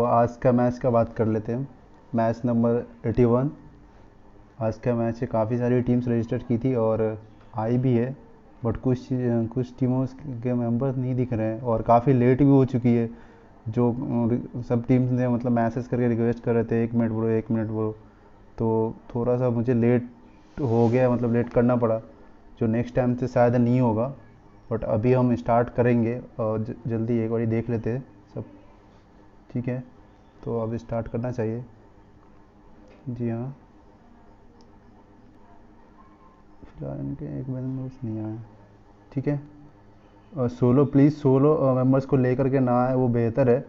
आज का मैच का बात कर लेते हैं। Match number 81। आज का मैच है, काफ़ी सारी टीम्स रजिस्टर की थी और आई भी है, बट कुछ टीमों के मेंबर्स नहीं दिख रहे हैं और काफ़ी लेट भी हो चुकी है। जो सब टीम्स ने मतलब मैसेज करके रिक्वेस्ट कर रहे थे 1 मिनट ब्रो 1 मिनट ब्रो, तो थोड़ा सा मुझे लेट हो गया, मतलब लेट करना पड़ा, जो नेक्स्ट टाइम से शायद नहीं होगा। बट अभी हम स्टार्ट करेंगे और जल्दी एक बारी देख लेते हैं सब। ठीक है, तो अब स्टार्ट करना चाहिए। जी हाँ, फिलहाल इनके एक मेंबर्स नहीं आए। ठीक है, सोलो प्लीज़, सोलो मेंबर्स को लेकर के ना आए, वो बेहतर है।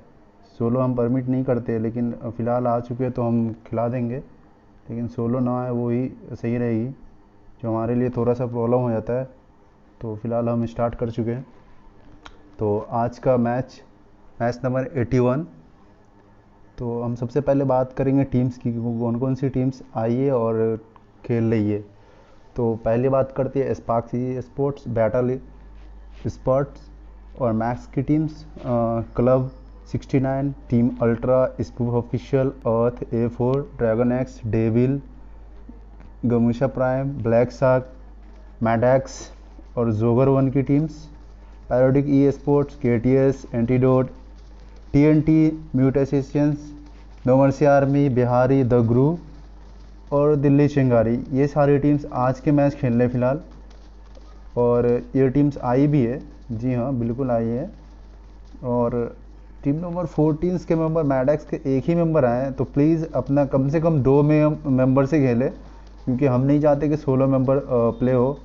सोलो हम परमिट नहीं करते, लेकिन फ़िलहाल आ चुके हैं तो हम खिला देंगे, लेकिन सोलो ना आए वो ही सही रहेगी, जो हमारे लिए थोड़ा सा प्रॉब्लम हो जाता है। तो फ़िलहाल हम स्टार्ट कर चुके हैं। तो आज का मैच, मैच नंबर 81। तो हम सबसे पहले बात करेंगे टीम्स की, कौन कौन सी टीम्स आई है और खेल रही है। तो पहली बात करती है स्पार्क्स स्पोर्ट्स, बैटल स्पोर्ट्स और मैक्स की teams. Club 69, team ultra, spoof official, earth, A4, dragon X, devil, Gamusha prime, black shark, Maddox और जोगर वन की teams. Parodic esports, KTS, antidote, TNT, mute assassins, no mercy army, Bihari, the group और दिल्ली चिंगारी, ये सारी teams आज के match खेल रहे फ़िलहाल। और ये टीम्स आई भी है, जी हाँ बिल्कुल आई है। और टीम नंबर 14 के मेंबर मैडैक्स के एक ही मेंबर आए हैं, तो प्लीज़ अपना कम से कम 2 में मेंबर से खेले, क्योंकि हम नहीं चाहते कि 16 मेंबर प्ले हो।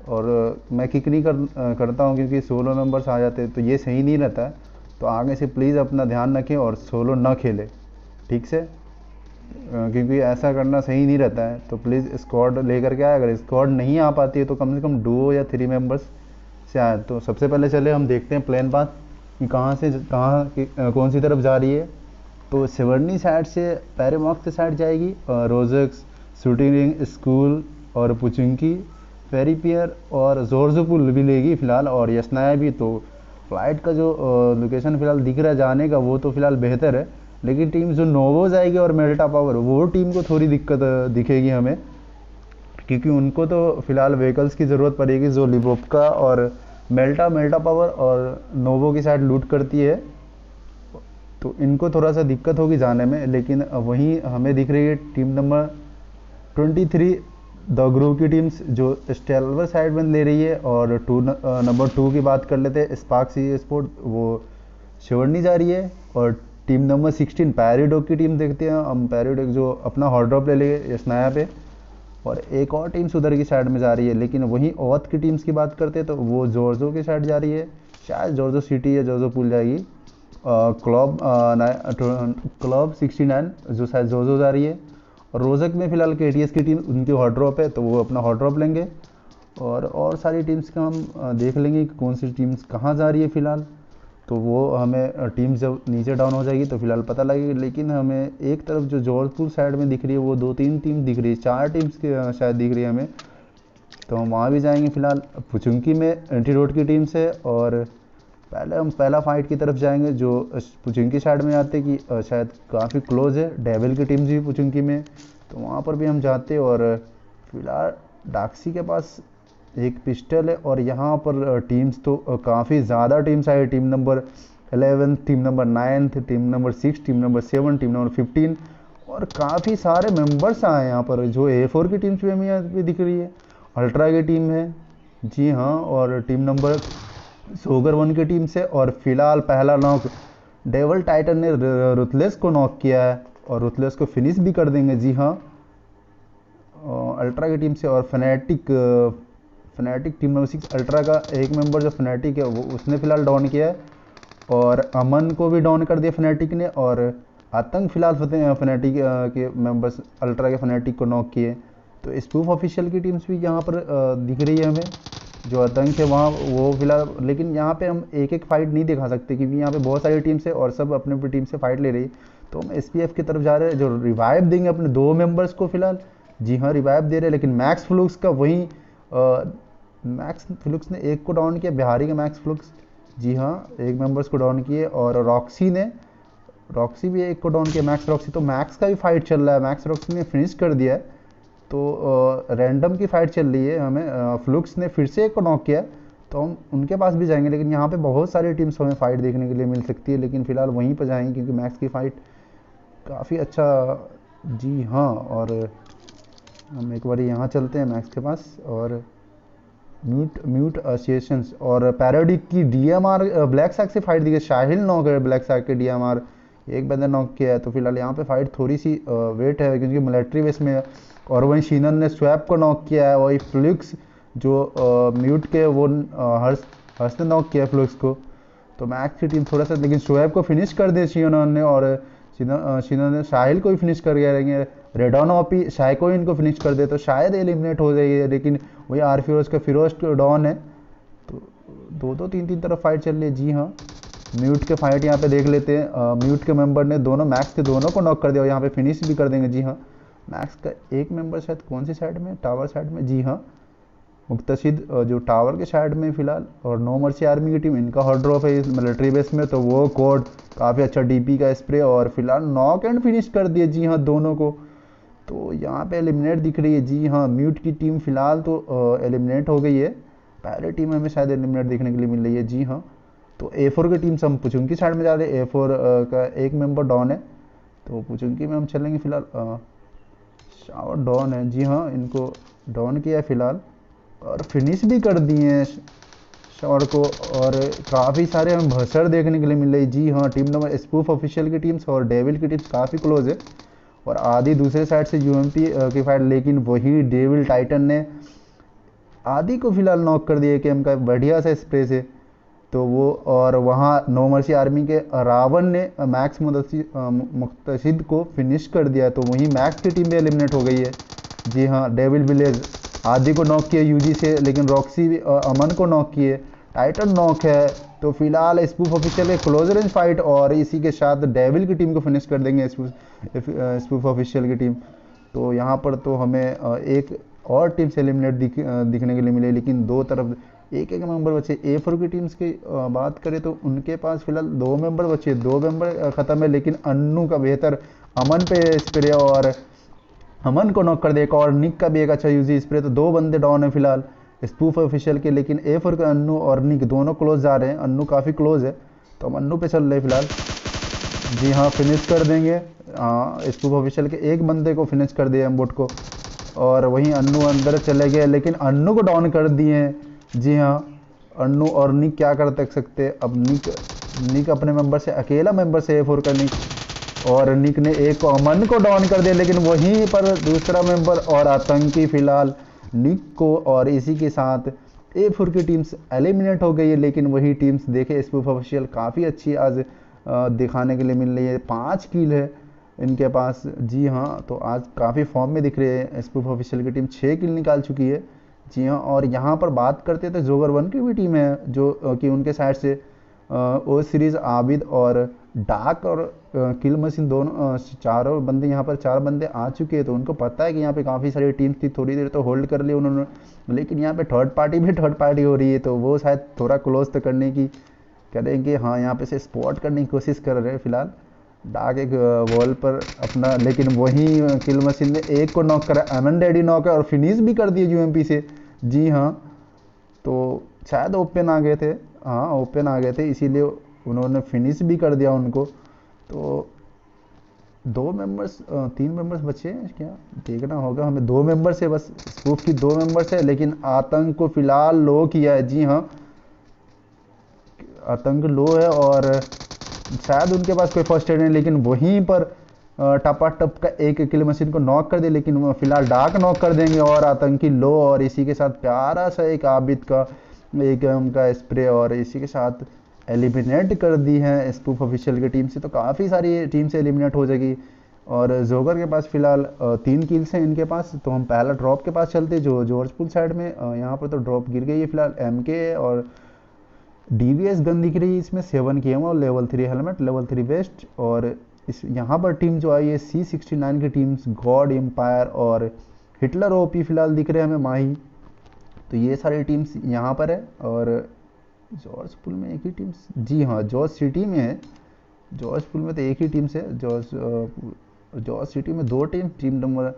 और मैं किक नहीं करता हूँ, क्योंकि 16 मेंबर्स आ जाते हैं तो ये सही नहीं रहता है। तो आगे से प्लीज़ अपना ध्यान रखें और सोलो ना खेले, ठीक से, क्योंकि ऐसा करना सही नहीं रहता है। तो प्लीज़ स्क्वाड लेकर के आए, अगर स्क्वाड नहीं आ पाती है तो कम से कम 2 या 3 मेंबर्स से आए। तो सबसे पहले चले हम देखते हैं प्लेन पाथ कि कौन सी तरफ जा रही है। तो सिवरनी साइड से पैरेमॉक्स साइड जाएगी, रोजक्स, शूटिंग रिंग, स्कूल और पुचुंकी, फेरीपियर और जोरजोपुल भी लेगी फ़िलहाल, और यशनाया भी। तो फ्लाइट का जो लोकेशन फ़िलहाल दिख रहा है जाने का, वो तो फ़िलहाल बेहतर है। लेकिन टीम जो नोवो जाएगी और मेल्टा पावर, वो टीम को थोड़ी दिक्कत दिखेगी हमें, क्योंकि उनको तो फ़िलहाल व्हीकल्स की ज़रूरत पड़ेगी, जो लिबोप्का और मेल्टा पावर और नोवो की साइड लूट करती है। तो इनको थोड़ा सा दिक्कत होगी जाने में। लेकिन वहीं हमें दिख रही है टीम नंबर 23 द ग्रुप की टीम्स, जो स्टेलवर साइड में ले रही है। और नंबर 2 की बात कर लेते हैं, स्पार्क्स ई स्पोर्ट, वो शिवरनी जा रही है। और टीम नंबर 16 पैराडॉग की टीम देखते हैं हम, पैराडॉग जो अपना हॉट ड्रॉप ले लेंगे यशनाया पे। और एक और टीम उधर की साइड में जा रही है। लेकिन वहीं औथ की टीम्स की बात करते हैं तो वो जॉर्जो की साइड जा रही है, शायद जॉर्जो सिटी या जॉर्जो पुल जाएगी। क्लब क्लब 69 जो शायद जोजो जा रही है। और रोजक में फ़िलहाल KTS की टीम, उनकी हॉट ड्रॉप है तो वो अपना हॉट ड्रॉप लेंगे। और सारी टीम्स का हम देख लेंगे कि कौन सी टीम्स कहाँ जा रही है फ़िलहाल। तो वो हमें टीम्स जब नीचे डाउन हो जाएगी तो फिलहाल पता लगेगा। लेकिन हमें एक तरफ जो जोधपुर साइड में दिख रही है, वो 2-3 टीम दिख रही है, 4 टीम्स की शायद दिख रही है हमें। तो हम वहाँ भी जाएंगे फ़िलहाल। पुचुंकी में एंटीडोट की टीम से, और पहले हम पहला फाइट की तरफ जाएंगे जो पुचुंकी साइड में आते कि शायद काफ़ी क्लोज है, डेविल की टीम भी पुचुंकी में, तो वहाँ पर भी हम जाते। और फिलहाल डाक्सी के पास एक पिस्टल है। और यहाँ पर टीम्स तो काफ़ी ज़्यादा टीम्स आई, team number 11, team number 9, team number 6, team number 7, team number 15, और काफ़ी सारे मेंबर्स आए यहाँ पर। जो A4 की टीम्स भी हमें यहाँ पे दिख रही है, अल्ट्रा की टीम है, जी हाँ, और टीम नंबर सोगर वन की टीम से। और फिलहाल पहला नॉक डेवल टाइटन ने रुथलेस को नॉक किया है, और रुथलेस को फिनिश भी कर देंगे, जी हाँ, अल्ट्रा की टीम से। और फनेटिक टीम नंबर 6 अल्ट्रा का एक मेंबर जो फनेटिक है, वो उसने फिलहाल डाउन किया है। और अमन को भी डाउन कर दिया फनेटिक ने। और आतंक फिलहाल फनेटिक के मेंबर्स अल्ट्रा के फनेटिक को नॉक किए। तो स्पूफ ऑफिशियल की टीम्स भी यहाँ पर दिख रही है हमें, जो आतंक है वहाँ वो फिलहाल। लेकिन यहाँ पे हम एक एक फाइट नहीं दिखा सकते, क्योंकि यहाँ पे बहुत सारी टीम्स है और सब अपने अपनी टीम से फाइट ले रही है। तो हम SPF की तरफ जा रहे हैं, जो रिवाइव देंगे अपने 2 मेंबर्स को फिलहाल, जी हाँ रिवाइव दे रहे हैं। लेकिन मैक्स फ्लुक्स का वहीं मैक्स फ्लुक्स ने एक को डाउन किया, बिहारी का मैक्स फ्लुक्स, जी हाँ, एक मेंबर्स को डाउन किए। और रॉक्सी भी एक को डाउन किया, मैक्स रॉक्सी। तो मैक्स का भी फाइट चल रहा है, मैक्स रॉक्सी ने फिनिश कर दिया है। तो रैंडम की फाइट चल रही है, हमें फ्लुक्स ने फिर से एक को नॉक किया है, तो हम उनके पास भी जाएंगे। लेकिन यहाँ पे बहुत सारी टीम्स हमें फाइट देखने के लिए मिल सकती है, लेकिन फिलहाल वहीं पर जाएंगे क्योंकि मैक्स की फाइट काफ़ी अच्छा। जी हाँ, और हम एक बार यहाँ चलते हैं मैक्स के पास। और म्यूट म्यूट एसोसिएशंस और पैराडिक की डीएमआर ब्लैक सैक से फाइट दी है। साहिल नॉक है ब्लैक सैक के डीएमआर, एक बंदा नॉक किया है। तो फिलहाल यहाँ पे फाइट थोड़ी सी वेट है क्योंकि मिलिट्री बेस में है। और वहीं शीनन ने स्वैप को नॉक किया है, वही फ्लुक्स जो म्यूट के वो हर्ष ने नॉक किया है फ्लुक्स को। तो मैक्स की टीम थोड़ा सा, लेकिन शोएब को फिनिश कर दिया शीनन ने, और शीनन ने साहिल को भी फिनिश कर गया। लेकिन रेडॉन ओपी शाय को इनको फिनिश कर दे तो शायद एलिमिनेट हो जाएगी। लेकिन वही आर फिरोज का फिरोज डॉन है। तो दो दो तीन तीन तरफ फाइट चल रही है। जी हाँ, म्यूट के फाइट यहाँ पे देख लेते हैं। म्यूट के मेंबर ने दोनों मैक्स के दोनों को नॉक कर दिया और यहाँ पे फिनिश भी कर देंगे। जी हाँ, मैक्स का एक मेंबर शायद कौन सी साइड में, टावर साइड में। जी हाँ, मुक्तसिद जो टावर के साइड में फिलहाल। और नो मर्सी आर्मी की टीम, इनका हॉट ड्रॉप है इस मिलिट्री बेस में। तो वो कोड काफ़ी अच्छा डीपी का स्प्रे, और फिलहाल नॉक एंड फिनिश कर दिए। जी हाँ, दोनों को। तो यहाँ पे एलिमिनेट दिख रही है। जी हाँ, म्यूट की टीम फिलहाल तो एलिमिनेट हो गई है। पहले टीम हमें शायद एलिमिनेट देखने के लिए मिल रही है। जी हाँ, तो A4 की टीम से हम पुचुंकी साइड में जा रहे हैं। A4 का एक मेंबर डॉन है, तो पुचुंकी में हम चलेंगे फिलहाल। शावर डॉन है। जी हाँ, इनको डॉन किया है फिलहाल, और फिनिश भी कर दिए हैं शॉट को। और काफ़ी सारे हमें भसड़ देखने के लिए मिल रही। जी हाँ, टीम नंबर स्पूफ ऑफिशियल की टीम्स और डेविल की टीम्स काफ़ी क्लोज है, और आधी दूसरे साइड से यूएमपी की फाइट। लेकिन वही डेविल टाइटन ने आधी को फिलहाल नॉक कर दिया केम का बढ़िया सा स्प्रे से। तो वो, और वहाँ नो मर्सी आर्मी के रावण ने मैक्स मुक्तसिद को फिनिश कर दिया। तो वहीं मैक्स की टीम भी एलिमिनेट हो गई है। जी हाँ, डेविल विलेज आदि को नॉक किया यूजी से, लेकिन रॉक्सी अमन को नॉक किए। टाइटन नॉक है। तो फिलहाल स्पूफ ऑफिशियल के क्लोज रेंज फाइट, और इसी के साथ डेविल की टीम को फिनिश कर देंगे स्पूफ ऑफिशियल की टीम। तो यहाँ पर तो हमें एक और टीम से एलिमिनेट दिखने के लिए मिले, लेकिन दो तरफ एक एक मेंबर बचे। A4 की टीम्स की बात करें तो उनके पास फिलहाल दो मेंबर बचे, दो मेंबर ख़त्म है। लेकिन अन्नू का बेहतर अमन पे स्प्रे, और अमन को नॉक कर दे। एक और निक का भी एक अच्छा यूजी स्प्रे। तो दो बंदे डाउन है फिलहाल स्पूफ ऑफिशियल के। लेकिन A4 का अन्नू और निक दोनों क्लोज जा रहे हैं, अन्नू काफ़ी क्लोज है, तो हम अन्नू पे चल रहे हैं फिलहाल। जी हाँ, फिनिश कर देंगे। हाँ, स्पूफ ऑफिशियल के एक बंदे को फिनिश कर दिया एम्बोट को, और वहीं अन्नू अंदर चले गए, लेकिन अन्नू को डाउन कर दिए हैं। जी हाँ, अन्नू और निक क्या कर सकते। अब निक अपने मेंबर से, अकेला मेंबर से A4 का निक, और निक ने एक को अमन को डाउन कर दिया। लेकिन वहीं पर दूसरा मेंबर और आतंकी फिलहाल निक को, और इसी के साथ A4 की टीम्स एलिमिनेट हो गई है। लेकिन वही टीम्स देखे स्पूफ ऑफिशियल काफ़ी अच्छी आज दिखाने के लिए मिल रही है। 5 किल है इनके पास। जी हाँ, तो आज काफ़ी फॉर्म में दिख रही है स्पूफ ऑफिशियल की टीम, 6 किल निकाल चुकी है। जी हाँ, और यहाँ पर बात करते तो जोगर 1 की भी टीम है, जो कि उनके साइड से ओ सीरीज़ आबिद और डार्क और किल मशीन दोनों चारों बंदे, यहाँ पर 4 बंदे आ चुके हैं। तो उनको पता है कि यहाँ पे काफ़ी सारी टीम्स थी, थोड़ी देर तो होल्ड कर ली उन्होंने। लेकिन यहाँ पे थर्ड पार्टी हो रही है, तो वो शायद थोड़ा क्लोज तो करने की करेंगे। हाँ, यहाँ पे से स्पॉट करने की कोशिश कर रहे हैं फिलहाल। डार्क एक वॉल पर अपना, लेकिन वही किल मशीन ने एक को नॉक करा। अमन डैडी नॉक है और फिनिश भी कर दिए यूएमपी से। जी हाँ, तो शायद ओपन आ गए थे। हाँ, ओपन आ गए थे, इसीलिए उन्होंने फिनिश भी कर दिया उनको। तो 3 मेंबर्स बचे हैं क्या, देखना होगा हमें। 2 मेंबर्स है बस, स्पूफ की 2 मेंबर्स है। लेकिन आतंक को फिलहाल लो किया है। जी हाँ, आतंक लो है, और शायद उनके पास कोई फर्स्ट एड नहीं। लेकिन वहीं पर टपाटप का एक किल मशीन को नॉक कर दे, लेकिन वो फिलहाल डार्क नॉक कर देंगे, और आतंकी लो। और इसी के साथ प्यारा सा एक आबिद का एक उनका स्प्रे, और इसी के साथ एलिमिनेट कर दी है स्पूफ ऑफिशियल की टीम से। तो काफ़ी सारी टीम से एलिमिनेट हो जाएगी। और जोगर के पास फिलहाल 3 किल्स हैं इनके पास। तो हम पहला ड्रॉप के पास चलते, जो जॉर्जपुर साइड में। यहाँ पर तो ड्रॉप गिर गई है फिलहाल। MK और DVS गन दिख रही है इसमें, 7 की और लेवल 3 हेलमेट, लेवल 3 वेस्ट। और इस यहाँ पर टीम जो आई है C69 की टीम्स, गॉड एम्पायर और हिटलर OP फिलहाल दिख रहे हैं हमें, माही। तो ये सारी टीम्स यहाँ पर है। और जॉर्जपुर में एक ही टीम्स, जी हाँ, जॉर्ज सिटी में है। जॉर्ज पूल में तो एक ही टीम से जॉर्ज सिटी में दो टीम, टीम नंबर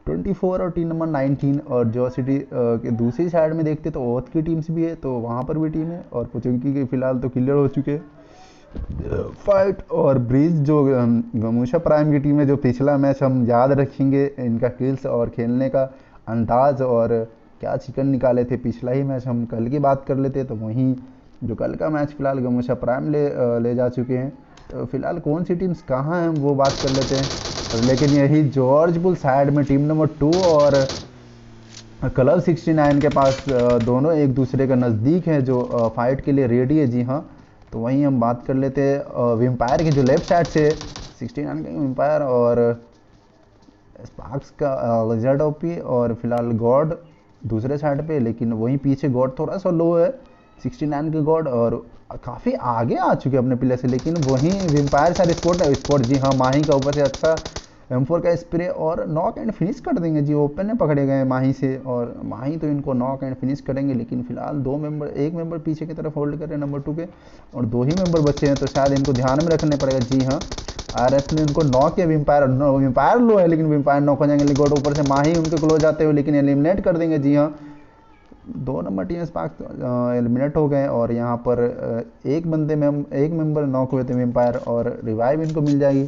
24 और टीम नंबर 19। और जॉर्ज सिटी के दूसरी साइड में देखते तो ओथ की टीम्स भी है, तो वहाँ पर भी टीम है। और पोचुंकी के फिलहाल तो क्लियर हो चुके हैं फाइट। और ब्रीज जो गमूशा प्राइम की टीम है, जो पिछला मैच हम याद रखेंगे इनका किल्स और खेलने का अंदाज, और क्या चिकन निकाले थे पिछला ही मैच हम कल की बात कर लेते। तो वहीं जो कल का मैच फिलहाल गमूशा प्राइम ले जा चुके हैं। तो फिलहाल कौन सी टीम्स कहाँ हैं वो बात कर लेते हैं। लेकिन यही जॉर्ज बुल साइड में टीम नंबर 2 और क्लब 69 के पास दोनों एक दूसरे का नज़दीक है, जो फाइट के लिए रेडी है। जी हाँ, तो वहीं हम बात कर लेते हैं विम्पायर के, जो लेफ्ट साइड से 69 का विम्पायर और स्पार्क्स का लिजर्ड ओपी, और फिलहाल गॉड दूसरे साइड पे। लेकिन वहीं पीछे गॉड थोड़ा सा लो है 69 के गॉड, और काफ़ी आगे आ चुके हैं अपने प्लेयर से। लेकिन वहीं विम्पायर सारे स्पोर्ट जी हाँ, माही का ऊपर से अच्छा M4 का स्प्रे और नॉक एंड फिनिश कर देंगे जी। ओपन में पकड़े गए माही से, और माही तो इनको नॉक एंड फिनिश करेंगे। लेकिन फिलहाल एक मेंबर पीछे की तरफ होल्ड कर रहे हैं नंबर 2 के, और 2 ही मेंबर बचे हैं, तो शायद इनको ध्यान में रखने पड़ेगा। जी हाँ, RS ने उनको नॉक किया। विम्पायर लो है, लेकिन विम्पायर नॉक हो जाएंगे। लेकिन ऊपर से माही उनके क्लोज आते हुए लेकिन एलिमिनेट कर देंगे। जी हाँ, 2 नंबर टीम स्पार्क एलिमिनेट हो गए। और यहाँ पर एक मेंबर नॉक हुए थे विम्पायर, और रिवाइव इनको मिल जाएगी।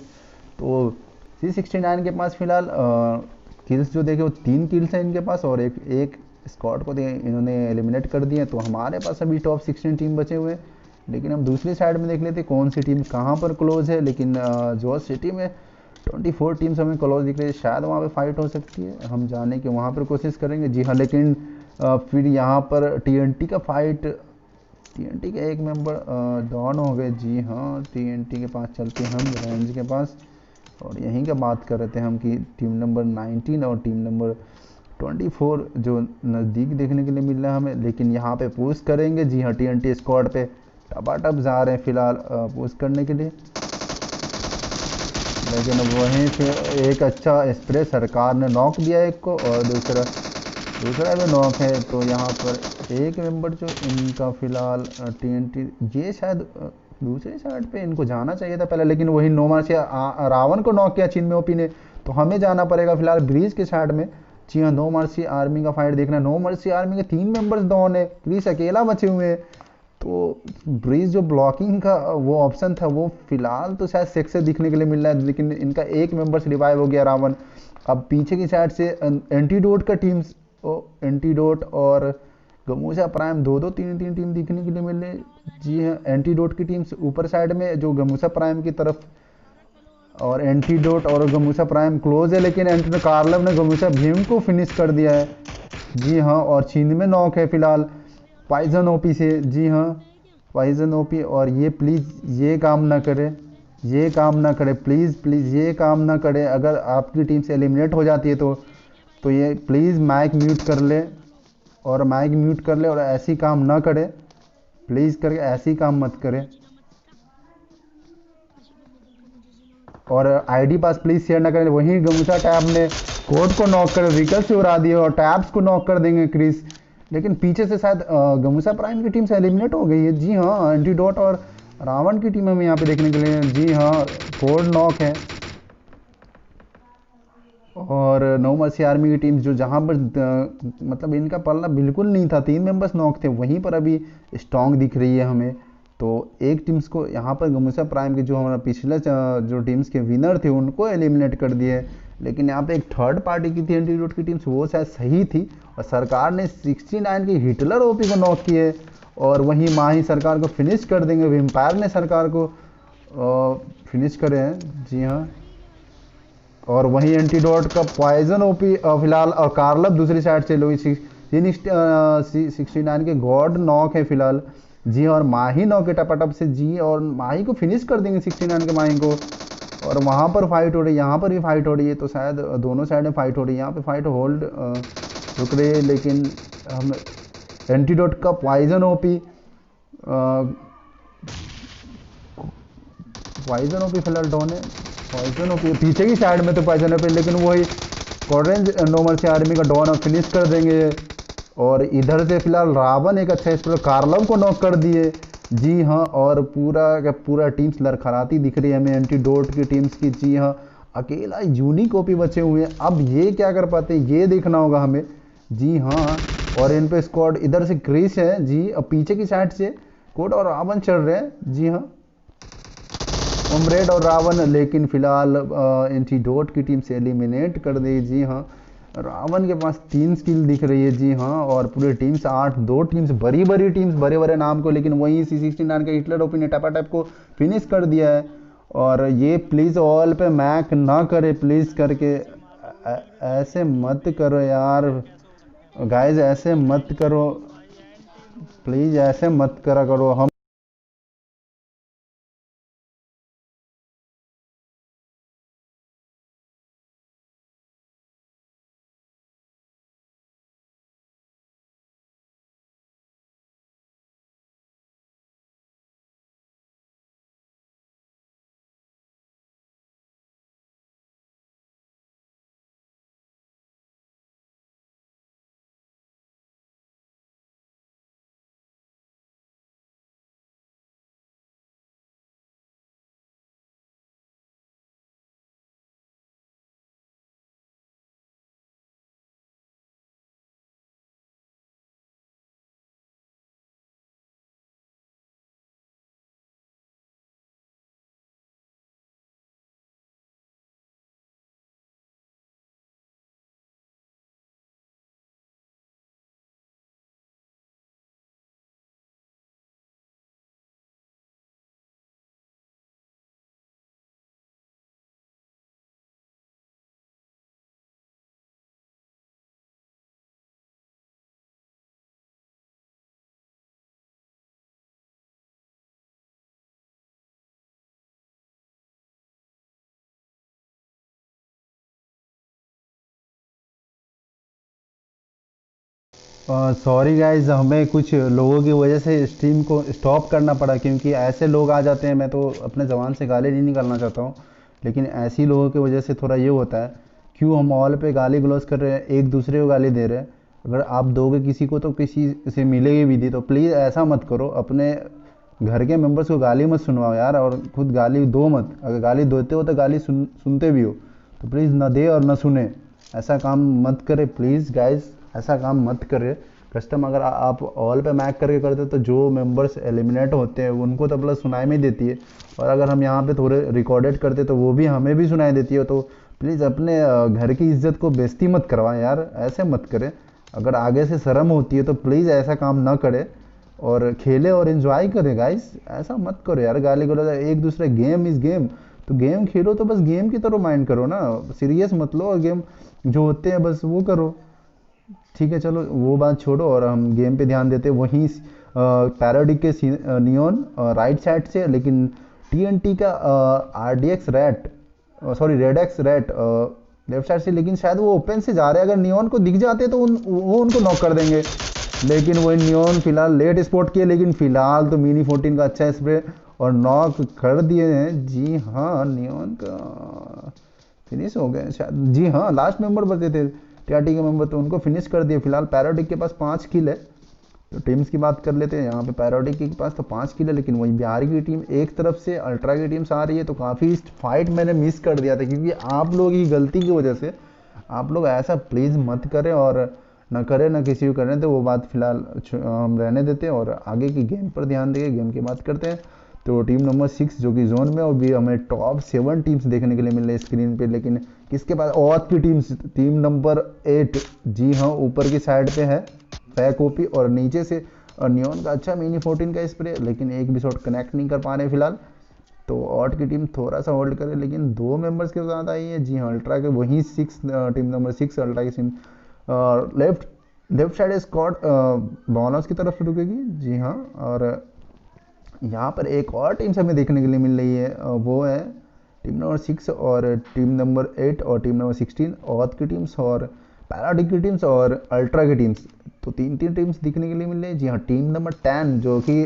तो C69 के पास फिलहाल किल्स जो देखे वो 3 किल्स हैं इनके पास, और एक स्क्वाड को इन्होंने एलिमिनेट कर दिए। तो हमारे पास अभी टॉप 16 टीम बचे हुए हैं। लेकिन हम दूसरी साइड में देख लेते कौन सी टीम कहाँ पर क्लोज है। लेकिन जॉर्ज सिटी में 24 टीम्स हमें क्लोज दिख रही है, शायद वहाँ पे फाइट हो सकती है, हम जाने की वहाँ पर कोशिश करेंगे। जी हाँ, लेकिन फिर यहाँ पर TNT का फाइट, TNT के एक मेंबर डाउन हो गए। जी हाँ, TNT के पास चलते हम रेंज के पास, और यहीं का बात कर रहे थे हम कि टीम नंबर 19 और टीम नंबर 24 जो नज़दीक देखने के लिए मिल रहा है हमें। लेकिन यहाँ पे पुश करेंगे। जी हाँ, TNT स्क्वाड पे टपाटप जा रहे हैं फिलहाल पुश करने के लिए। लेकिन वहीं से एक अच्छा स्प्रे सरकार ने नॉक दिया एक को, और दूसरा भी नॉक है। तो यहाँ पर एक मेंबर जो इनका फिलहाल TNT, ये शायद दूसरी साइड पे इनको जाना चाहिए था पहले, लेकिन वही नोमा से रावण को नॉक किया चिन्मय ओपी ने। तो हमें जाना पड़ेगा फिलहाल ब्रीज के साइड में। जी हाँ, नो मर्सी आर्मी का फाइट देखना है। नो मर्सी आर्मी के 3 मेंबर्स डाउन है, क्रिस अकेला बचे हुए हैं। तो ब्रीज जो ब्लॉकिंग का वो ऑप्शन था वो फिलहाल तो शायद सेक्स से दिखने के लिए मिल रहा है, लेकिन इनका एक मेंबर्स रिवाइव हो गया रावण। अब पीछे की साइड से एंटीडोट का टीम्स, एंटीडोट और गमूशा प्राइम 2-2 3-3 टीम दिखने के लिए मिल रही। जी हाँ, एंटीडोट की टीम्स ऊपर साइड में जो गमूशा प्राइम की तरफ, और एंटीडोट और गमूशा प्राइम क्लोज है। लेकिन कार्लब ने गमूशा भीम को फिनिश कर दिया है। जी हाँ, और चीन में नॉक है फिलहाल पॉइजन ओपी से। जी हाँ, पॉइजन ओपी, और ये प्लीज़ ये काम ना करे, प्लीज़ ये काम ना करे। अगर आपकी टीम से एलिमिनेट हो जाती है तो ये प्लीज़ माइक म्यूट कर ले, और ऐसी काम ना करे प्लीज़, करके ऐसी काम मत करे। और आईडी पास प्लीज़ शेयर ना करें। वहीं गमूशा टैब ने कोड को नॉक कर रिकल से उड़ा दिया, और टैब्स को नॉक कर देंगे क्रिस। लेकिन पीछे से शायद गमूशा प्राइम की टीम से एलिमिनेट हो गई है। जी हाँ, एंटीडोट और रावण की टीम हमें यहाँ पे देखने के लिए। जी हाँ, कोड नॉक है। और नो मर्सी आर्मी की टीम जो जहाँ पर मतलब इनका पल्ला बिल्कुल नहीं था, 3 मेंबर्स नॉक थे, वहीं पर अभी स्ट्रॉन्ग दिख रही है हमें। तो एक टीम्स को यहाँ पर गमूशा प्राइम के जो हमारा पिछले जो टीम्स के विनर थे उनको एलिमिनेट कर दिए। लेकिन यहाँ पे एक थर्ड पार्टी की थी एंटीडोट की टीम्स, वो शायद सही थी, और सरकार ने 69 की हिटलर ओपी को नॉक किए, और वहीं माही सरकार को फिनिश कर देंगे। विम्पायर ने सरकार को फिनिश करे हैं। जी हाँ, और वहीं एंटीडोट का पॉइजन ओपी फिलहाल, और कार्लब दूसरी साइड से लोग 69 के गॉड नॉक है फिलहाल। जी, और माही नॉक है टपाटप से। जी, और माही को फिनिश कर देंगे 69 के माही को। और वहाँ पर फाइट हो रही है, यहाँ पर भी फाइट हो रही है, तो शायद दोनों साइड में फाइट हो रही है। यहाँ पे फाइट होल्ड रुक रही है, लेकिन हम एंटीडोट का पॉइजन ओपी फिलहाल डाउन है। पॉइजन ओपी पीछे की साइड में तो पॉइजन ओपी, लेकिन वही कॉर्डेंज नोमर से आर्मी का डाउन फिनिश कर देंगे। और इधर से फिलहाल रावण एक अच्छा स्पेल कार्लव को नॉक कर दिए। जी हाँ, और पूरा का पूरा टीम्स लड़खड़ाती दिख रही है हमें एंटीडोट की टीम्स की। जी हाँ, अकेला यूनिक ओपी बचे हुए हैं, अब ये क्या कर पाते हैं ये देखना होगा हमें। जी हाँ, और इन पे स्क्वाड इधर से क्रिस है जी, अब पीछे की साइड से कोड और रावण चल रहे हैं। जी हाँ, उमरेड और रावण, लेकिन फिलहाल एंटीडोट की टीम से एलिमिनेट कर दी। जी हाँ, रावण के पास 3 स्किल दिख रही है। जी हाँ, और पूरे टीम्स 8, 2 टीम्स बड़ी बड़ी टीम्स बड़े बड़े नाम को, लेकिन वहीं C69 के हिटलर ओपी ने टैप को फिनिश कर दिया है। और ये प्लीज़ ऑल पे मैक ना करे प्लीज़ करके, ऐसे मत करो यार गाइज, ऐसे मत करो प्लीज़, ऐसे मत करा करो। हम सॉरी गाइज, हमें कुछ लोगों की वजह से स्ट्रीम को स्टॉप करना पड़ा, क्योंकि ऐसे लोग आ जाते हैं। मैं तो अपने ज़बान से गाली नहीं निकालना चाहता हूँ, लेकिन ऐसी लोगों की वजह से थोड़ा ये होता है। क्यों हम ऑल पे गाली गलौज कर रहे हैं, एक दूसरे को गाली दे रहे हैं। अगर आप दोगे किसी को तो किसी से मिलेगी भी दी, तो प्लीज़ ऐसा मत करो। अपने घर के मेंबर्स को गाली मत सुनवाओ यार, और खुद गाली दो मत। अगर गाली देते हो तो गाली सुनते भी हो, तो प्लीज़ ना दे और ना सुने। ऐसा काम मत करे प्लीज़ गाइज, ऐसा काम मत करे। कस्टम अगर आप ऑल पे मैक करके करते तो जो मेंबर्स एलिमिनेट होते हैं उनको तो प्लस सुनाई में देती है, और अगर हम यहाँ पे थोड़े रिकॉर्डेड करते तो वो भी हमें भी सुनाई देती है। तो प्लीज़ अपने घर की इज्जत को बेइज्जती मत करवाएं यार, ऐसे मत करें। अगर आगे से शर्म होती है तो प्लीज़ ऐसा काम ना करे, और खेले और एंजॉय करे गाइस। ऐसा मत करो यार, गाली गलौज एक दूसरे, गेम इज गेम। तो गेम खेलो तो बस गेम की तरह माइंड करो ना, सीरियस मत लो, और गेम जो होते हैं बस वो करो। ठीक है, चलो वो बात छोड़ो और हम गेम पे ध्यान देते हैं। वहीं पैराडिक के नियॉन राइट साइड से, लेकिन TNT का RDX rat, sorry Redex rat left side से, लेकिन शायद वो ओपन से जा रहे हैं। अगर नियॉन को दिख जाते तो वो उनको नॉक कर देंगे, लेकिन वो नियॉन फिलहाल लेट स्पॉट किए, लेकिन फिलहाल तो मिनी 14 का अच्छा स्प्रे और नॉक कर दिए हैं। जी हाँ, नियॉन का फिनिश हो गए शायद। जी हाँ, लास्ट मेंबर बचे थे TRT के मेंबर, तो उनको फिनिश कर दिए। फिलहाल पैराडिक के पास 5 किल है। तो टीम्स की बात कर लेते हैं। यहाँ पे पैराडिक के पास तो 5 किल है, लेकिन वहीं बिहार की टीम एक तरफ से अल्ट्रा की टीम्स आ रही है। तो काफ़ी फाइट मैंने मिस कर दिया था, क्योंकि आप लोग की गलती की वजह से। आप लोग ऐसा प्लीज़ मत करें, और ना करें ना किसी को करने, तो वो बात फिलहाल हम रहने देते हैं और आगे की गेम पर ध्यान देंगे, गेम की बात करते हैं। तो टीम नंबर 6 जो कि जोन में, और भी हमें टॉप 7 टीम्स देखने के लिए मिल रही है स्क्रीन पे, लेकिन किसके पास औत की टीम्स, टीम नंबर 8 जी हाँ ऊपर की साइड पे है फैक ओपी, और नीचे से नियॉन का अच्छा मिनी 14 का स्प्रे, लेकिन एक भी शॉट कनेक्ट नहीं कर पा रहे फिलहाल। तो ऑट की टीम थोड़ा सा होल्ड करे, लेकिन 2 मेंबर्स के साथ आई है। जी हाँ, अल्ट्रा के वहीं 6 टीम नंबर 6 अल्ट्रा की team left left side squad bonus की तरफ से रुकेगी। जी हाँ, और यहाँ पर एक और टीम से हमें देखने के लिए मिल रही है, वो है टीम नंबर 6 और टीम नंबर 8 और टीम नंबर 16 औत की टीम्स और पैराडिक की टीम्स और अल्ट्रा की टीम्स। तो 3 टीम्स दिखने के लिए मिल रही है। जी हाँ, टीम नंबर 10 जो कि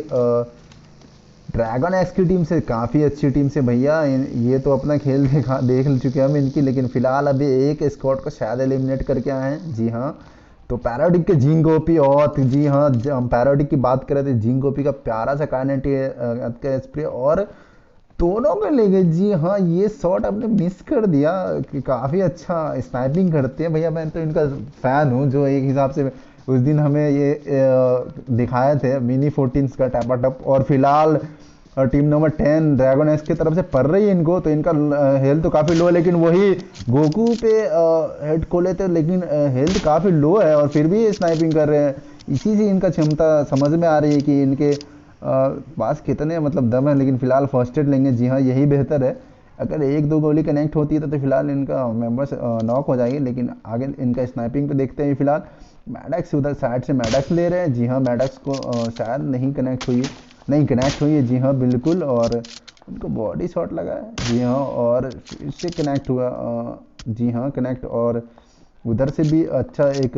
ड्रैगन एक्स की टीम से काफ़ी अच्छी टीम से भैया, ये तो अपना खेल देख चुके हैं हम इनकी, लेकिन फिलहाल अभी एक स्क्वाड को शायद एलिमिनेट करके आए हैं। जी हाँ, तो पैराडिक के जिंक ओपी, और जी हाँ हम पैराडिक की बात कर रहे थे, जिंक ओपी का प्यारा सा कार्नेटी का स्प्रे, और दोनों को लेंगे। जी हाँ ये शॉट आपने मिस कर दिया कि काफ़ी अच्छा स्नाइपिंग करते हैं भैया, मैं तो इनका फ़ैन हूँ। जो एक हिसाब से उस दिन हमें ये दिखाए थे मिनी 14 का टैपा टप, और फिलहाल टीम नंबर 10 ड्रैगन एक्स की तरफ से पड़ रही है इनको, तो इनका हेल्थ तो काफ़ी लो है, लेकिन वही गोकू पे हेड को लेते, लेकिन हेल्थ काफ़ी लो है और फिर भी ये स्नाइपिंग कर रहे हैं। इसी से इनका क्षमता समझ में आ रही है कि इनके पास कितने मतलब दम है। लेकिन फिलहाल फर्स्ट एड लेंगे, जी हाँ यही बेहतर है। अगर एक दो गोली कनेक्ट होती है तो फिलहाल इनका मेंबर्स नॉक हो जाएगी, लेकिन आगे इनका स्नाइपिंग पे देखते हैं। फिलहाल मैडक्स उधर साइड से मैडक्स ले रहे हैं, जी हाँ मैडक्स को शायद नहीं कनेक्ट हुई, नहीं कनेक्ट हुई है, जी हाँ बिल्कुल, और उनको बॉडी शॉट लगा है, जी हाँ, और इससे कनेक्ट हुआ, जी हाँ कनेक्ट, और उधर से भी अच्छा एक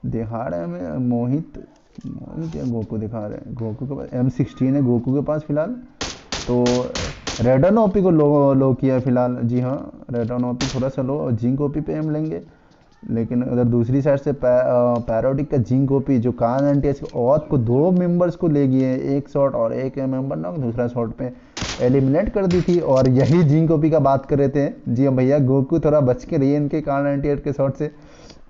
दिखा रहे हैं हमें मोहित, मोहित या गोकू दिखा रहे हैं, गोकू के पास M16 है गोकू के पास फिलहाल। तो रेडन ओपी को लो किया है फिलहाल, जी हाँ रेडन ओपी थोड़ा सा लो, और जिंक ओपी पे हम लेंगे। लेकिन उधर दूसरी साइड से पैरोडिक का जिंक ओपी जो कान एंटी औत को दो मेंबर्स को ले गए, एक शॉट और एक मेंबर ना दूसरा शॉट पे एलिमिनेट कर दी थी। और यही जिंक ओपी का बात कर रहे थे, जी हाँ भैया गोकू थोड़ा बच के रहिए इनके कान एंटी के शॉट से।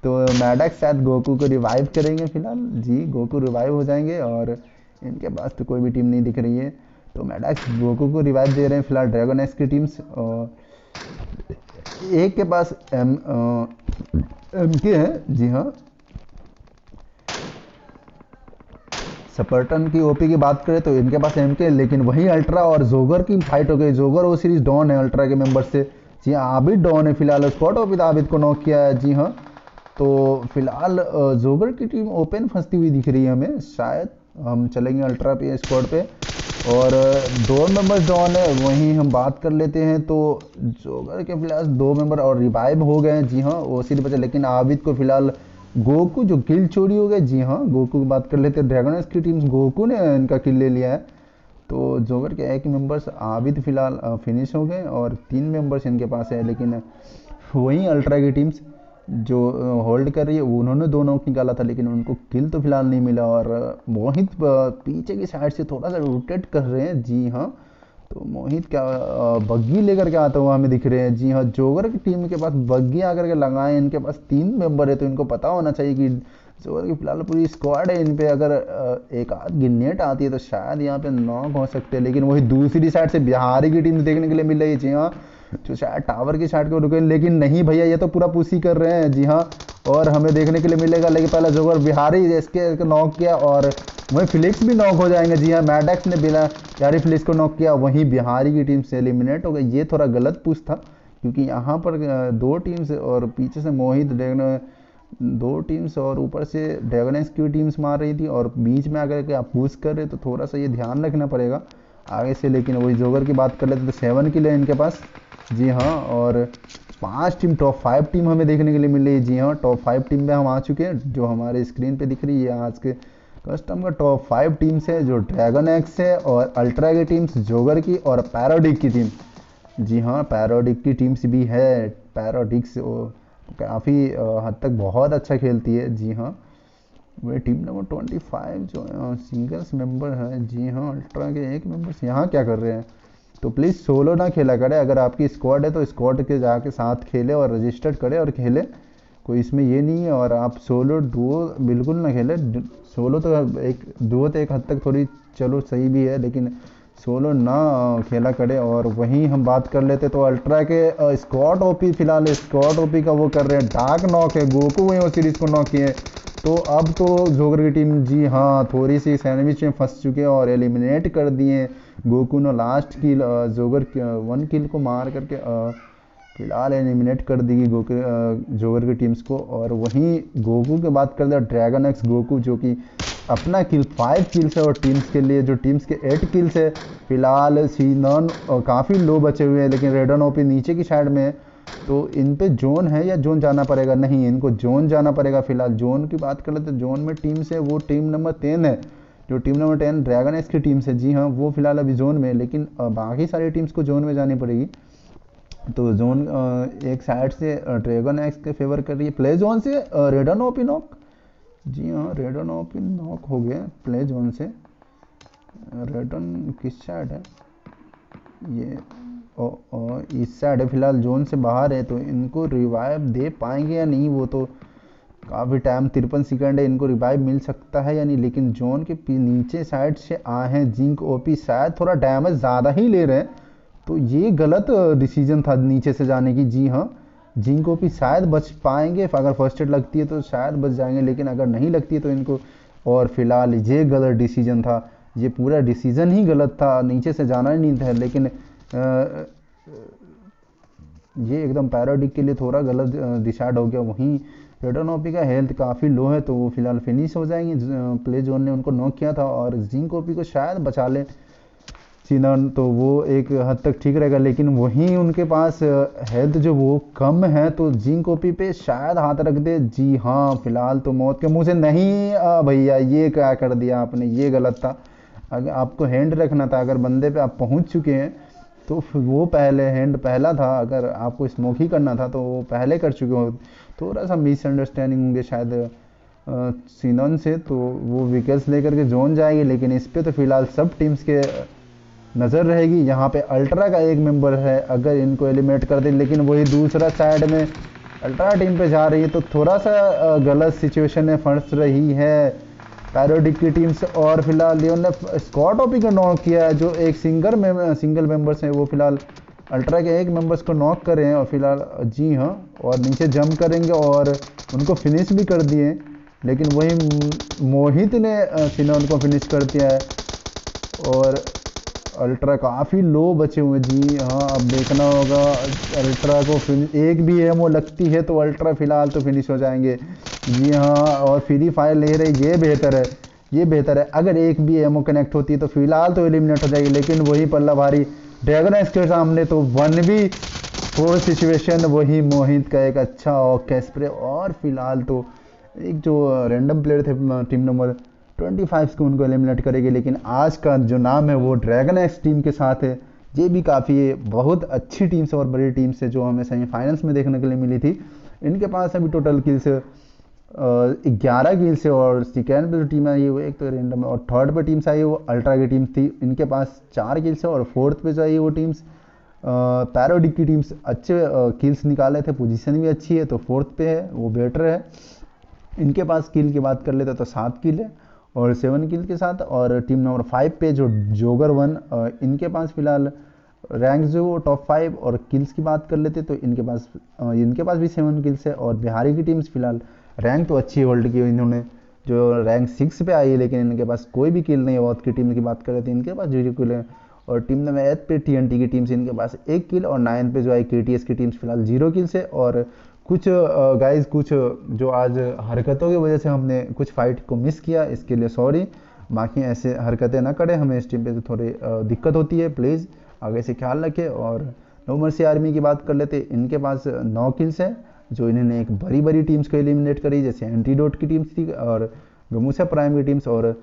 तो मैडक्स शायद गोकू को रिवाइव करेंगे फिलहाल, जी गोकू रिवाइव हो जाएंगे, और इनके पास तो कोई भी टीम नहीं दिख रही है। तो मैडक्स गोकू को रिवाइव दे रहे हैं फिलहाल ड्रैगन एक्स की टीम्स। एक के पास एम के है, जी हाँ। सपर्टन की ओपी की बात करें तो इनके पास एम के, लेकिन वही अल्ट्रा और जोगर की फाइट हो गई। जोगर वो सीरीज डॉन है अल्ट्रा के मेंबर से, जी हाँ आबिद डॉन है फिलहाल, स्पॉट ओपी आबिद को नॉक किया है, जी हाँ। तो फिलहाल जोगर की टीम ओपन फंसती हुई दिख रही है हमें, शायद हम चलेंगे अल्ट्रा पे स्क्वाड पे, और दो मेंबर्स डॉन है। वहीं हम बात कर लेते हैं तो जोगर के फिलहाल दो मेंबर और रिवाइव हो गए हैं, जी हाँ वो सीरीज बचा, लेकिन आबिद को फिलहाल गोकू जो किल चोरी हो गए, जी हाँ गोकू की बात कर लेते हैं, ड्रैगन की टीम गोकू ने इनका किल ले लिया है। तो जोगर के एक मेंबर्स आबिद फिलहाल फिनिश हो गए, और 3 मेंबर्स इनके पास है। लेकिन वहीं अल्ट्रा की टीम्स जो होल्ड कर रही है उन्होंने दो नॉक निकाला था, लेकिन उनको किल तो फिलहाल नहीं मिला, और मोहित पीछे की साइड से थोड़ा सा रोटेट कर रहे हैं, जी हाँ। तो मोहित क्या बग्गी लेकर के आता हुआ हमें दिख रहे हैं, जी हाँ। जोगर की टीम के पास बग्गी आकर के लगाए, इनके पास 3 मेंबर है, तो इनको पता होना चाहिए कि जोगर की फिलहाल पूरी स्क्वाड है इन पे, अगर एक आध गिनेट आती है तो शायद यहाँ पे नॉक हो सकते हैं। लेकिन वही दूसरी साइड से बिहारी की टीम देखने के लिए मिल रही है, जी हाँ, जो शायद टावर की साइड को रुके, लेकिन नहीं भैया ये तो पूरा पुशी कर रहे हैं, जी हाँ। और हमें देखने के लिए मिलेगा, लेकिन पहले जोगर बिहारी इसके नॉक किया, और वहीं फिलिक्स भी नॉक हो जाएंगे, जी हाँ। मैडक्स ने बिना बिहारी फिलिक्स को नॉक किया, वहीं बिहारी की टीम से एलिमिनेट हो गई। ये थोड़ा गलत पुश था, क्योंकि यहाँ पर दो टीम्स और पीछे से मोहित दो टीम्स और ऊपर से ड्रैगन एक्स की टीम्स मार रही थी, और बीच में आकर के आप पुश कर रहे, तो थोड़ा सा ये ध्यान रखना पड़ेगा आगे से। लेकिन वही जोगर की बात कर लेते तो 7 किल है इनके पास, जी हाँ। और 5 टीम टॉप 5 टीम हमें देखने के लिए मिल रही है, जी हाँ। टॉप 5 टीम में हम आ चुके हैं, जो हमारे स्क्रीन पे दिख रही है आज के कस्टम का टॉप 5 टीम्स है, जो ड्रैगन एक्स है, और अल्ट्रा की टीम्स जोगर की, और पैराडिक की टीम, जी हाँ पैराडिक की टीम्स भी है। पैराडिक्स काफ़ी हद तक बहुत अच्छा खेलती है, जी हाँ। वे टीम नंबर 25 जो सिंगल्स मेंबर है, जी हाँ अल्ट्रा के एक मेंबर्स यहाँ क्या कर रहे हैं। तो प्लीज़ सोलो ना खेला करें, अगर आपकी स्क्वाड है तो स्क्वाड के जाके साथ खेले और रजिस्टर्ड करें और खेले, कोई इसमें ये नहीं है। और आप सोलो डुओ बिल्कुल ना खेले, सोलो तो एक डुओ तो एक हद तक थोड़ी चलो सही भी है, लेकिन सोलो ना खेला करे। और वहीं हम बात कर लेते तो अल्ट्रा के स्क्वाड ओपी, फिलहाल स्क्वाड ओपी का वो कर रहे हैं, डार्क नॉक है, गोकू वहीं वो सीरीज को नॉक किए। तो अब तो जोगर की टीम, जी हाँ थोड़ी सी सैंडविच में फंस चुके हैं और एलिमिनेट कर दिए। गोकू ने लास्ट किल जोगर 1 किल को मार करके फिलहाल एलिमिनेट कर दी जोगर की टीम्स को। और वहीं गोकू की बात करते हैं ड्रैगन एक्स गोकू, जो कि अपना किल 5 किल्स है, और टीम्स के लिए जो टीम्स के 8 किल्स है फिलहाल। सीनन काफ़ी लो बचे हुए हैं, लेकिन रेडन ओपी नीचे की साइड में है। तो इन पे जोन है या जोन जाना पड़ेगा, नहीं इनको जोन जाना पड़ेगा। फिलहाल जोन की बात कर लेते, जोन में टीम्स है, वो टीम नंबर 10 है, जो टीम नंबर 10 ड्रैगन एक्स की टीम से, जी हाँ वो फिलहाल अभी जोन में है, लेकिन बाकी सारी टीम्स को जोन में जानी पड़ेगी। तो जोन एक साइड से ड्रैगन एक्स के फेवर कर रही है, प्ले जोन से रेडन ओपिनॉक। जी हाँ, रेडन ओपिनॉक हो गए प्ले जोन से। रेडन किस साइड है ये? इस साइड है फिलहाल, जोन से बाहर है। तो इनको रिवाइव दे पाएंगे या नहीं, वो तो काफ़ी टाइम, 53 सेकंड है, इनको रिवाइव मिल सकता है या नहीं। लेकिन जोन के नीचे साइड से आए हैं जिंक ओपी, शायद थोड़ा डैमेज ज़्यादा ही ले रहे हैं, तो ये गलत डिसीजन था नीचे से जाने की। जी हाँ, जिंक ओपी शायद बच पाएंगे, अगर फर्स्ट एड लगती है तो शायद बच जाएंगे, लेकिन अगर नहीं लगती है तो इनको, और फिलहाल ये गलत डिसीजन था, ये पूरा डिसीजन ही गलत था, नीचे से जाना ही नहीं था। लेकिन ये एकदम पैराडिक के लिए थोड़ा गलत डिसाइड हो गया। वहीं रेडन का हेल्थ काफ़ी लो है, तो वो फिलहाल फिनिश हो जाएंगे। प्ले जोन ने उनको नॉक किया था, और जिंक ओपी को शायद बचा ले सिनन, तो वो एक हद तक ठीक रहेगा। लेकिन वहीं उनके पास हेल्थ जो वो कम है, तो जिंक ओपी पे शायद हाथ रख दे। जी हाँ, फिलहाल तो मौत के मुंह से नहीं। भैया ये क्या कर दिया आपने, ये गलत था। अगर आपको हैंड रखना था, अगर बंदे पे आप पहुंच चुके हैं तो वो पहले हैंड पहला था, अगर आपको स्मोक ही करना था तो वो पहले कर चुके हो। थोड़ा सा मिसअंडरस्टैंडिंग होंगे शायद सिनन से, तो वो विकेट्स लेकर के जोन जाएगी। लेकिन इस पे तो फिलहाल सब टीम्स के नज़र रहेगी। यहाँ पे अल्ट्रा का एक मेंबर है, अगर इनको एलिमिनेट कर दे, लेकिन वही दूसरा साइड में अल्ट्रा टीम पे जा रही है, तो थोड़ा सा गलत सिचुएशन में फंस रही है पैरोडिक की टीम से। और फिलहाल लियोन ने स्कॉट ओपी को नॉक किया है, जो एक सिंगल मेंबर्स हैं, वो फिलहाल अल्ट्रा के एक मेंबर्स को नॉक कर रहे हैं। और फिलहाल जी हाँ, और नीचे जंप करेंगे और उनको फिनिश भी कर दिए। लेकिन वही मोहित ने सिनोन को फिनिश कर दिया है, और अल्ट्रा काफ़ी लो बचे हुए। जी हाँ, अब देखना होगा अल्ट्रा को फिनिश, एक भी एमओ लगती है तो अल्ट्रा फिलहाल तो फिनिश हो जाएंगे। जी हाँ, और फ्री फायर ले रहे, ये बेहतर है, ये बेहतर है। अगर एक भी एमओ कनेक्ट होती है तो फिलहाल तो एलिमिनेट हो जाएगी। लेकिन वही पल्ला भारी ड्रैगन एक्स के सामने, तो 1v4 सिचुएशन, वही मोहित का एक अच्छा ऑके स्प्रे। और फिलहाल तो एक जो रैंडम प्लेयर थे टीम नंबर 25 को, उनको एलिमिनेट करेगी। लेकिन आज का जो नाम है वो ड्रैगन एक्स टीम के साथ है। ये भी काफ़ी बहुत अच्छी टीम से और बड़ी टीम से, जो हमें सेमीफाइनल्स में देखने के लिए मिली थी। इनके पास अभी टोटल किल्स 11 किल्स है। और सेकेंड पे जो टीम आई है वो एक तो रैंडम है, और थर्ड पे टीम्स आई है वो अल्ट्रा की टीम थी, इनके पास 4 किल्स है। और फोर्थ पे जो आई है वो टीम्स पैरोडिक की टीम्स अच्छे किल्स निकाले थे, पोजीशन भी अच्छी है, तो फोर्थ पे है वो बेटर है। इनके पास किल की बात कर लेते तो 7 किल है और 7 किल के साथ। और टीम नंबर 5 पे जो जोगर 1, इनके पास फिलहाल रैंक जो टॉप 5, और किल्स की बात कर लेते तो इनके पास भी 7 किल्स है। और बिहारी की टीम्स फिलहाल रैंक तो अच्छी होल्ड की, इन्होंने जो रैंक 6 पे आई है, लेकिन इनके पास कोई भी किल नहीं है। वॉथ की टीम की बात करें तो इनके पास 0 किल है। और टीम नंबर 8 पे TNT की टीम से इनके पास 1 किल। और 9 पे जो आई KTS की टीम्स फिलहाल 0 किल से। और कुछ गाइज, कुछ जो आज हरकतों की वजह से हमने कुछ फाइट को मिस किया, इसके लिए सॉरी। बाकी ऐसे हरकतें ना करें, हमें इस टीम पे तो थोड़ी दिक्कत होती है, प्लीज़ आगे से ख्याल रखें। और नो मर्सी आर्मी की बात कर लेते, इनके पास 9 किल्स है, जो इन्होंने एक बड़ी बड़ी टीम्स को एलिमिनेट करी, जैसे एंटीडोट की टीम्स थी और गमूसा प्राइम की टीम्स। और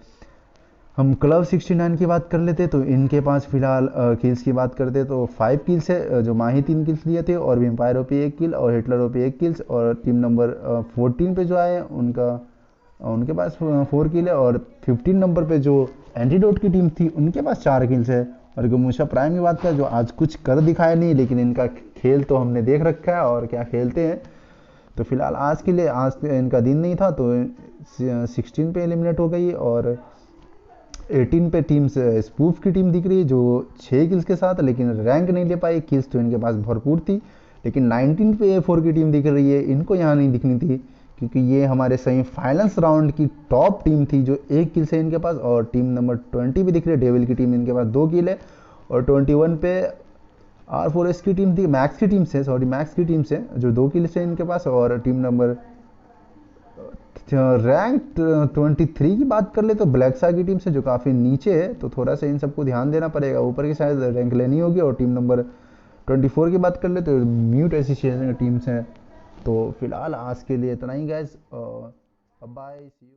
हम क्लब 69 की बात कर लेते तो इनके पास फिलहाल किल्स की बात करते तो 5 किल्स है, जो माही 3 किल्स लिए थे, और वेम्पायर ओपी 1 किल, और हिटलर ओपी 1 किल्स। और टीम नंबर 14 पे जो आए उनके पास 4 किल है। और 15 नंबर पे जो एंटीडोट की टीम थी उनके पास 4 किल्स है। और गमूशा प्राइम की बात करें, जो आज कुछ कर दिखाया नहीं, लेकिन इनका खेल तो हमने देख रखा है और क्या खेलते हैं। तो फिलहाल आज के लिए, आज इनका दिन नहीं था, तो 16 पे एलिमिनेट हो गई। और 18 पे टीम से स्पूफ की टीम दिख रही है, जो 6 किल्स के साथ, लेकिन रैंक नहीं ले पाई। किल्स तो इनके पास भरपूर थी, लेकिन 19 पे A4 की टीम दिख रही है, इनको यहाँ नहीं दिखनी थी, क्योंकि ये हमारे सेमीफाइनल्स राउंड की टॉप टीम थी, जो 1 किल से इनके पास। और टीम नंबर 20 पे दिख रही है डेविल की टीम, इनके पास 2 किल है। और 21 पे R4S की टीम थी, मैक्स की टीम से जो 2 किल से इनके पास। और टीम नंबर रैंक 23 की बात कर ले तो ब्लैक सा की टीम से, जो काफ़ी नीचे है, तो थोड़ा सा इन सबको ध्यान देना पड़ेगा, ऊपर की शायद रैंक लेनी होगी। और टीम नंबर 24 की बात कर ले तो म्यूट एसोसिएशन की टीम्स हैं। तो फिलहाल आज के लिए इतना ही गाइस, बाय, सी यू।